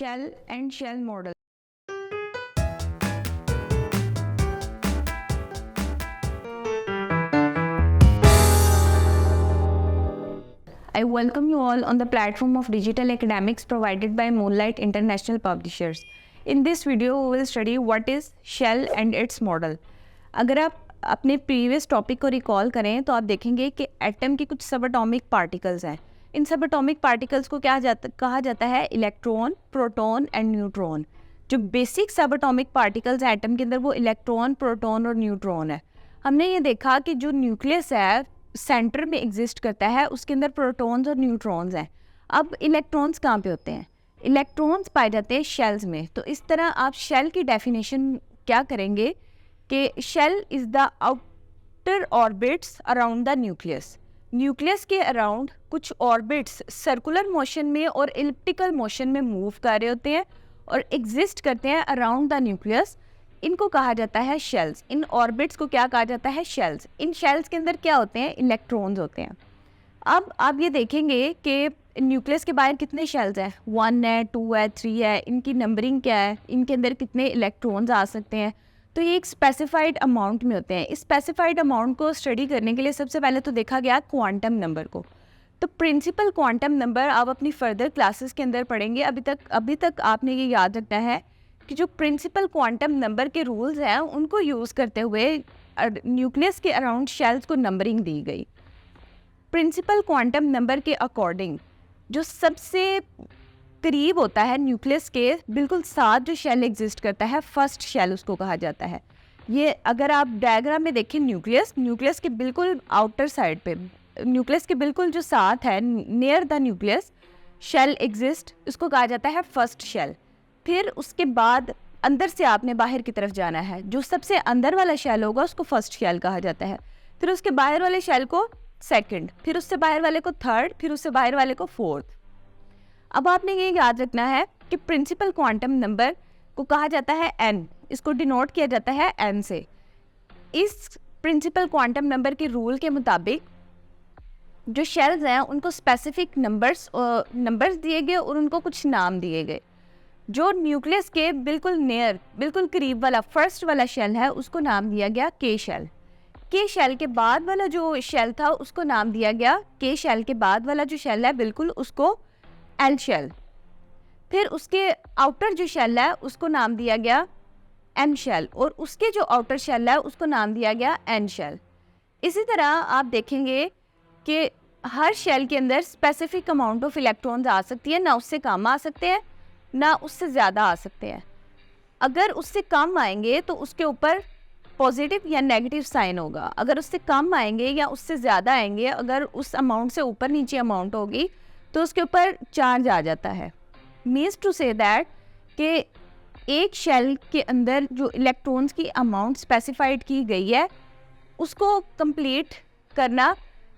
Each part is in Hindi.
shell and shell model. I welcome you all on the platform of digital academics provided by Moonlight International Publishers. In this video, we will study what is shell and its model. अगर आप अपने प्रीवियस टॉपिक को रिकॉल करें तो आप देखेंगे कि एटम के कुछ सब एटॉमिक पार्टिकल्स हैं. इन सब एटॉमिक पार्टिकल्स को कहा जाता है इलेक्ट्रॉन, प्रोटॉन एंड न्यूट्रॉन. जो बेसिक सब एटॉमिक पार्टिकल्स हैं एटम के अंदर वो इलेक्ट्रॉन, प्रोटॉन और न्यूट्रॉन है. हमने ये देखा कि जो न्यूक्लियस है सेंटर में एग्जिस्ट करता है, उसके अंदर प्रोटॉन्स और न्यूट्रॉन्स हैं. अब इलेक्ट्रॉन्स कहाँ पे होते हैं? इलेक्ट्रॉन्स पाए जाते हैं शेल्स में. तो इस तरह आप शेल की डेफिनेशन क्या करेंगे कि shell is the outer orbits around the nucleus. Nucleus के अराउंड कुछ ऑर्बिट्स सर्कुलर मोशन में और एलिप्टिकल मोशन में मूव कर रहे होते हैं और एग्जिस्ट करते हैं अराउंड द न्यूक्लियस. इनको कहा जाता है शेल्स. इन ऑर्बिट्स को क्या कहा जाता है? शेल्स. इन शेल्स के अंदर क्या होते हैं? इलेक्ट्रॉन्स होते हैं. अब आप ये देखेंगे कि न्यूक्लियस के बाहर कितने शेल्स हैं? 1 है, 2 है, 3 है. इनकी नंबरिंग क्या है? इनके अंदर कितने इलेक्ट्रॉन्स आ सकते हैं? तो ये एक स्पेसिफाइड अमाउंट में होते हैं. इस स्पेसिफाइड अमाउंट को स्टडी करने के लिए सबसे पहले तो देखा गया क्वांटम नंबर को. तो प्रिंसिपल क्वांटम नंबर आप अपनी फर्दर क्लासेस के अंदर पढ़ेंगे. अभी तक आपने ये याद रखना है कि जो प्रिंसिपल क्वांटम नंबर के रूल्स हैं उनको यूज़ करते हुए न्यूक्लियस के अराउंड शेल्स को नंबरिंग दी गई. प्रिंसिपल क्वांटम नंबर के अकॉर्डिंग जो सबसे करीब होता है न्यूक्लियस के बिल्कुल साथ जो शेल एग्जिस्ट करता है, फर्स्ट शेल उसको कहा जाता है. ये अगर आप डायग्राम में देखें न्यूक्लियस के बिल्कुल आउटर साइड पे, न्यूक्लियस के बिल्कुल जो साथ है near the nucleus shell exist, उसको कहा जाता है फर्स्ट शेल. फिर उसके बाद अंदर से आपने बाहर की तरफ जाना है. जो सबसे अंदर वाला शेल होगा उसको फर्स्ट शेल कहा जाता है. फिर उसके बाहर वाले शेल को सेकंड, फिर उससे बाहर वाले को थर्ड, फिर उससे बाहर वाले को फोर्थ. अब आपने ये याद रखना है कि प्रिंसिपल क्वांटम नंबर को कहा जाता है n. इसको डिनोट किया जाता है n से. इस प्रिंसिपल क्वांटम नंबर के रूल के मुताबिक जो शेल्स हैं उनको स्पेसिफिक नंबर्स दिए गए और उनको कुछ नाम दिए गए. जो न्यूक्लियस के बिल्कुल नियर, बिल्कुल करीब वाला फर्स्ट वाला शेल है उसको नाम दिया गया के शेल. के शेल के बाद वाला जो शेल था उसको नाम दिया गया, के शेल के बाद वाला जो शेल है बिल्कुल उसको एल शेल. फिर उसके आउटर जो शेल है उसको नाम दिया गया एम शेल और उसके जो आउटर शेल है उसको नाम दिया गया एन शेल. इसी तरह आप देखेंगे कि हर शेल के अंदर स्पेसिफिक अमाउंट ऑफ इलेक्ट्रॉन्स आ सकती है. ना उससे कम आ सकते हैं ना उससे ज़्यादा आ सकते हैं. अगर उससे कम आएंगे तो उसके ऊपर पॉजिटिव या नेगेटिव साइन होगा. अगर उससे कम आएंगे या उससे ज़्यादा आएंगे, अगर उस अमाउंट से ऊपर नीचे अमाउंट होगी तो उसके ऊपर चार्ज आ जाता है. मीन्स टू से दैट कि एक शेल के अंदर जो इलेक्ट्रॉन्स की अमाउंट स्पेसिफाइड की गई है उसको कंप्लीट करना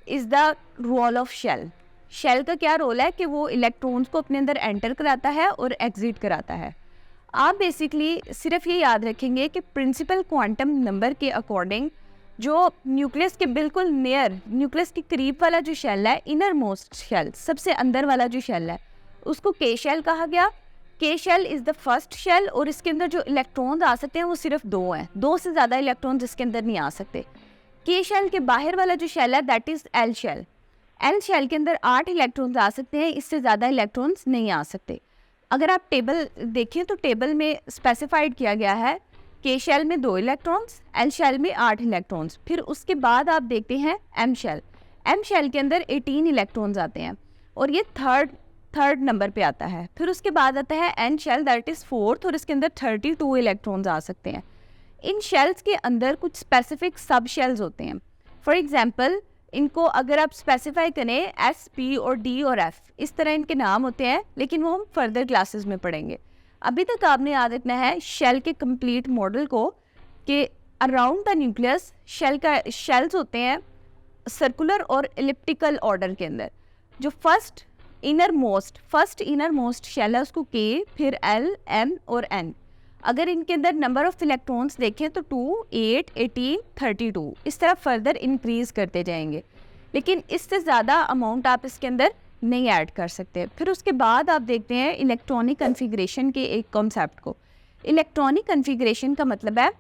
is the role of shell. Shell का क्या रोल है कि वो इलेक्ट्रॉन्स को अपने अंदर एंटर कराता है और एग्जिट कराता है. आप बेसिकली सिर्फ ये याद रखेंगे कि प्रिंसिपल क्वांटम नंबर के अकॉर्डिंग जो न्यूक्लियस के बिल्कुल नियर, न्यूक्लियस के करीब वाला जो शेल है, इनर मोस्ट शेल, सबसे अंदर वाला जो शेल है उसको के शेल कहा गया. K shell is the first shell और इसके अंदर जो इलेक्ट्रॉन्स आ सकते हैं वो सिर्फ 2 हैं. 2 से ज़्यादा इलेक्ट्रॉन्स इसके अंदर नहीं आ सकते. के शेल के बाहर वाला जो शेल है that is L shell. L shell के अंदर 8 इलेक्ट्रॉन्स आ सकते हैं, इससे ज़्यादा इलेक्ट्रॉन्स नहीं आ सकते. अगर आप टेबल देखें तो टेबल में स्पेसिफाइड किया गया है के शेल में 2 इलेक्ट्रॉन्स, एल शेल में 8 इलेक्ट्रॉन्स. फिर उसके बाद आप देखते हैं एम शेल. एम शेल के अंदर 18 इलेक्ट्रॉन्स आते हैं और ये थर्ड नंबर पे आता है. फिर उसके बाद आता है N shell that is fourth और इसके अंदर 32 इलेक्ट्रॉन्स आ सकते हैं. इन शेल्स के अंदर कुछ स्पेसिफिक सब शेल्स होते हैं. फॉर एग्जाम्पल इनको अगर आप स्पेसिफाई करें एस, पी और डी और एफ, इस तरह इनके नाम होते हैं, लेकिन वो हम फर्दर क्लासेस में पढ़ेंगे. अभी तक आपने याद रखना है शेल के कंप्लीट मॉडल को कि अराउंड द न्यूक्लियस शेल्स होते हैं सर्कुलर और एलिप्टिकल ऑर्डर के अंदर. जो फर्स्ट इनर मोस्ट शेल है उसको के, फिर एल, एम और एन. अगर इनके अंदर नंबर ऑफ इलेक्ट्रॉन्स देखें तो 2, 8, 18, 32 इस तरह फर्दर इंक्रीज करते जाएंगे. लेकिन इससे ज़्यादा अमाउंट आप इसके अंदर नहीं ऐड कर सकते। फिर उसके बाद आप देखते हैं इलेक्ट्रॉनिक कन्फिग्रेशन के एक कॉन्सेप्ट को। इलेक्ट्रॉनिक कन्फिग्रेशन का मतलब है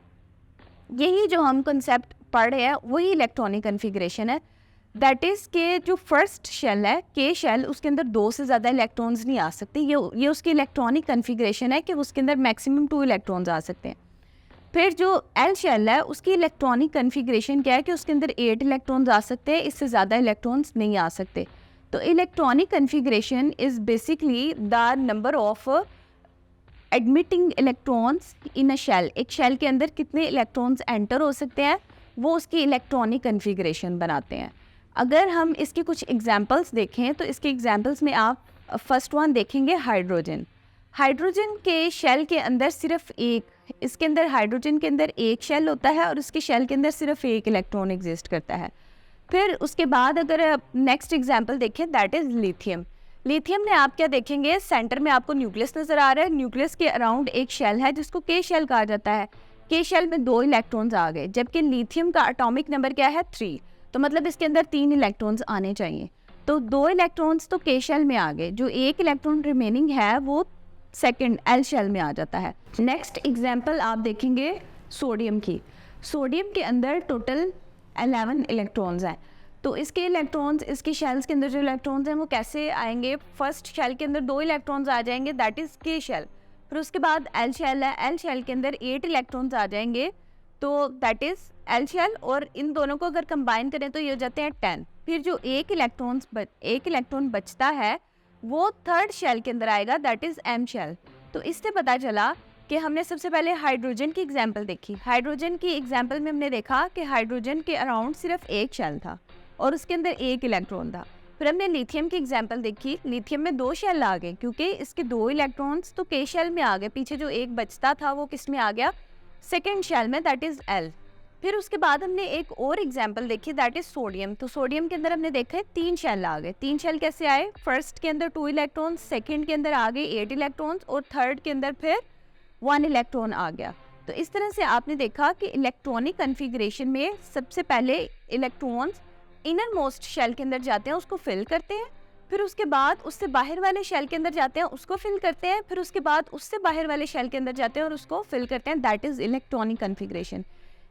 यही जो हम कॉन्सेप्ट पढ़ रहे हैं वही इलेक्ट्रॉनिक कन्फिग्रेशन है। दैट इज़ के जो फर्स्ट शेल है के शेल, उसके अंदर 2 से ज़्यादा इलेक्ट्रॉन्स नहीं आ सकते। ये उसकी इलेक्ट्रॉनिक कन्फिग्रेशन है कि उसके अंदर मैक्सिमम 2 इलेक्ट्रॉन्स आ सकते हैं। फिर जो एल शेल है उसकी इलेक्ट्रॉनिक कन्फिग्रेशन क्या है कि उसके अंदर 8 इलेक्ट्रॉन्स आ सकते हैं, इससे ज़्यादा इलेक्ट्रॉन्स नहीं आ सकते। तो electronic configuration is basically the number of admitting electrons in a shell. एक शेल के अंदर कितने इलेक्ट्रॉन्स एंटर हो सकते हैं वो उसकी इलेक्ट्रॉनिक कन्फिग्रेशन बनाते हैं। अगर हम इसके कुछ एग्जांपल्स देखें तो इसके एग्जांपल्स में आप फर्स्ट वन देखेंगे हाइड्रोजन। हाइड्रोजन के शेल के अंदर सिर्फ इसके अंदर हाइड्रोजन के अंदर एक शेल होता है और उसके शेल के अंदर सिर्फ एक इलेक्ट्रॉन एग्जिस्ट करता है। फिर उसके बाद अगर नेक्स्ट एग्जांपल देखें दैट इज़ लिथियम। लिथियम में आप क्या देखेंगे, सेंटर में आपको न्यूक्लियस नज़र आ रहा है, न्यूक्लियस के अराउंड एक शेल है जिसको के शेल कहा जाता है। के शेल में 2 इलेक्ट्रॉन्स आ गए, जबकि लिथियम का एटॉमिक नंबर क्या है 3, तो मतलब इसके अंदर 3 इलेक्ट्रॉन्स आने चाहिए। तो 2 इलेक्ट्रॉन्स तो के शेल में आ गए, जो एक इलेक्ट्रॉन रिमेनिंग है वो सेकंड एल शेल में आ जाता है। नेक्स्ट एग्जांपल आप देखेंगे सोडियम की। सोडियम के अंदर टोटल 11 इलेक्ट्रॉन्स हैं। तो इसके इलेक्ट्रॉन्स, इसके शेल्स के अंदर जो इलेक्ट्रॉन्स हैं वो कैसे आएंगे, फर्स्ट शेल के अंदर 2 इलेक्ट्रॉन्स आ जाएंगे दैट इज़ के शेल। फिर उसके बाद एल शेल है, एल शेल के अंदर 8 इलेक्ट्रॉन्स आ जाएंगे तो दैट इज़ एल शेल, और इन दोनों को अगर कंबाइन करें तो ये हो जाते हैं 10। फिर जो एक इलेक्ट्रॉन बचता है वो थर्ड शेल के अंदर आएगा दैट इज़ एम शेल। तो इससे पता चला कि हमने सबसे पहले हाइड्रोजन की एग्जांपल देखी। हाइड्रोजन की एग्जांपल में हमने देखा कि हाइड्रोजन के अराउंड सिर्फ एक शेल था और उसके अंदर एक इलेक्ट्रॉन था। फिर हमने लिथियम की एग्जांपल देखी, लिथियम में 2 शेल आ गए क्योंकि इसके 2 इलेक्ट्रॉन्स तो के शेल में आ गए, पीछे जो एक बचता था वो किस में आ गया, सेकेंड शेल में दैट इज़ एल। फिर उसके बाद हमने एक और एग्जांपल देखी दैट इज़ सोडियम। तो सोडियम के अंदर हमने देखा है 3 शेल आ गए। 3 शेल कैसे आए, फर्स्ट के अंदर 2 इलेक्ट्रॉन्स, सेकेंड के अंदर आ गए 8 इलेक्ट्रॉन्स और थर्ड के अंदर फिर 1 इलेक्ट्रॉन आ गया। तो इस तरह से आपने देखा कि इलेक्ट्रॉनिक कन्फिग्रेशन में सबसे पहले इलेक्ट्रॉन्स इनर मोस्ट शेल के अंदर जाते हैं, उसको फिल करते हैं, फिर उसके बाद उससे बाहर वाले शेल के अंदर जाते हैं, उसको फिल करते हैं, फिर उसके बाद उससे बाहर वाले शेल के अंदर जाते हैं और उसको फिल करते हैं, that is electronic configuration.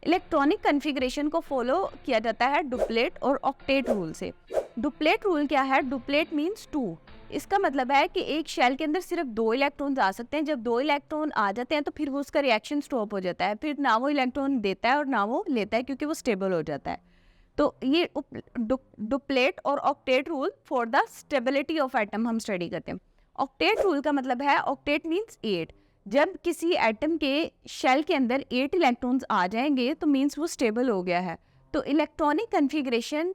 Electronic configuration को फॉलो किया जाता है डुप्लेट और ऑक्टेट रूल से। डुप्लेट रूल क्या है, डुप्लेट मीन्स 2। इसका मतलब है कि एक शेल के अंदर सिर्फ 2 इलेक्ट्रॉन्स आ सकते हैं। जब 2 इलेक्ट्रॉन आ जाते हैं तो फिर वो उसका रिएक्शन स्टॉप हो जाता है, फिर ना वो इलेक्ट्रॉन देता है और ना वो लेता है क्योंकि वो स्टेबल हो जाता है। तो ये डुप्लेट और octet rule for the stability of atom हम स्टडी करते हैं। ऑक्टेट रूल का मतलब है, ऑक्टेट मीन्स 8। जब किसी एटम के शेल के अंदर 8 इलेक्ट्रॉन्स आ जाएंगे तो मीन्स वो स्टेबल हो गया है। तो इलेक्ट्रॉनिक कन्फिग्रेशन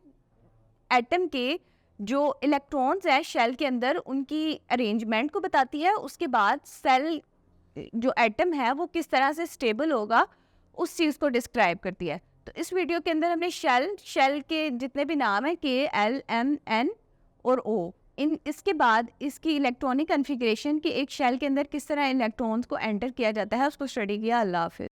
एटम के जो इलेक्ट्रॉन्स है शेल के अंदर उनकी अरेंजमेंट को बताती है। उसके बाद सेल जो एटम है वो किस तरह से स्टेबल होगा उस चीज़ को डिस्क्राइब करती है। तो इस वीडियो के अंदर हमने शेल के जितने भी नाम हैं के, एल, एम, एन और ओ, इसके बाद इसकी इलेक्ट्रॉनिक कन्फिग्रेशन की एक शेल के अंदर किस तरह इलेक्ट्रॉन्स को एंटर किया जाता है उसको स्टडी किया। अल्लाह हाफिज़।